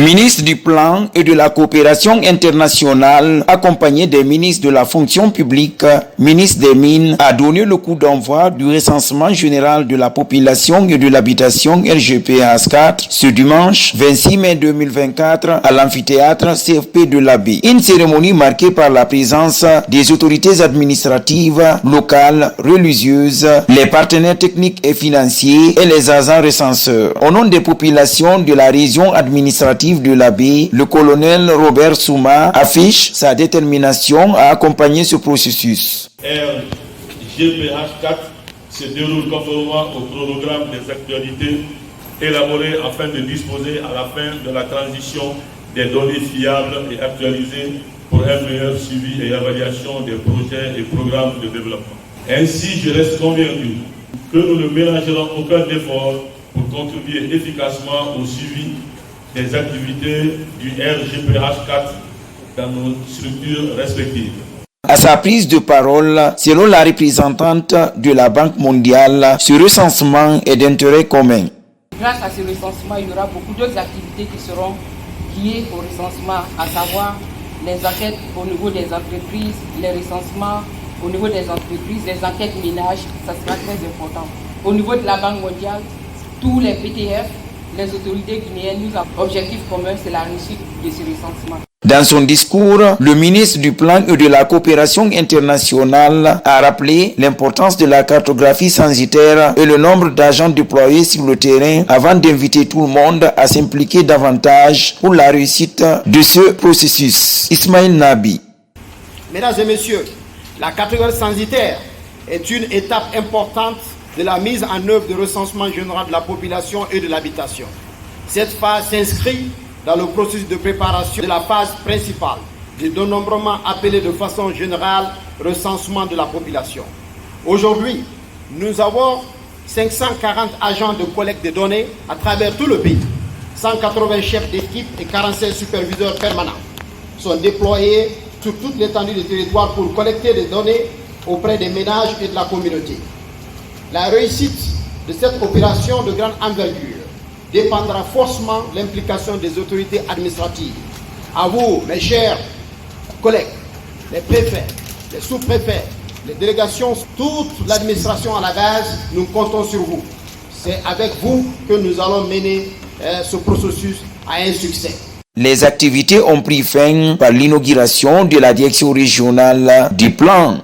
ministre du Plan et de la Coopération internationale, accompagné des ministres de la Fonction publique, ministre des Mines, a donné le coup d'envoi du recensement général de la population et de l'habitation RGPH4 ce dimanche 26 mai 2024 à l'amphithéâtre CFP de l'Abbé. Une cérémonie marquée par la présence des autorités administratives, locales, religieuses, les partenaires techniques et financiers et les agents recenseurs. Au nom des populations de la région administrative de l'Abbé, le colonel Robert Souma affiche sa détermination à accompagner ce processus. RGPH4 se déroule conformément au chronogramme des actualités élaboré afin de disposer à la fin de la transition des données fiables et actualisées pour un meilleur suivi et évaluation des projets et programmes de développement. Ainsi, je reste convaincu que nous ne ménagerons aucun effort pour contribuer efficacement au suivi des activités du RGPH4 dans nos structures respectives. À sa prise de parole, selon la représentante de la Banque mondiale, ce recensement est d'intérêt commun. Grâce à ce recensement, il y aura beaucoup d'autres activités qui seront liées au recensement, à savoir les enquêtes au niveau des entreprises, les recensements au niveau des entreprises, les enquêtes ménages, ça sera très important. Au niveau de la Banque mondiale, tous les PTF, les autorités guinéennes, nous avons objectif commun, c'est la réussite de ce recensement. Dans son discours, le ministre du Plan et de la Coopération internationale a rappelé l'importance de la cartographie censitaire et le nombre d'agents déployés sur le terrain avant d'inviter tout le monde à s'impliquer davantage pour la réussite de ce processus. Ismaël Nabi. Mesdames et messieurs, la cartographie censitaire est une étape importante de la mise en œuvre du recensement général de la population et de l'habitation. Cette phase s'inscrit dans le processus de préparation de la phase principale du dénombrement appelé de façon générale recensement de la population. Aujourd'hui, nous avons 540 agents de collecte de données à travers tout le pays. 180 chefs d'équipe et 45 superviseurs permanents sont déployés sur toute l'étendue du territoire pour collecter des données auprès des ménages et de la communauté. La réussite de cette opération de grande envergure dépendra forcément de l'implication des autorités administratives. À vous, mes chers collègues, les préfets, les sous-préfets, les délégations, toute l'administration à la base, nous comptons sur vous. C'est avec vous que nous allons mener ce processus à un succès. Les activités ont pris fin par l'inauguration de la direction régionale du plan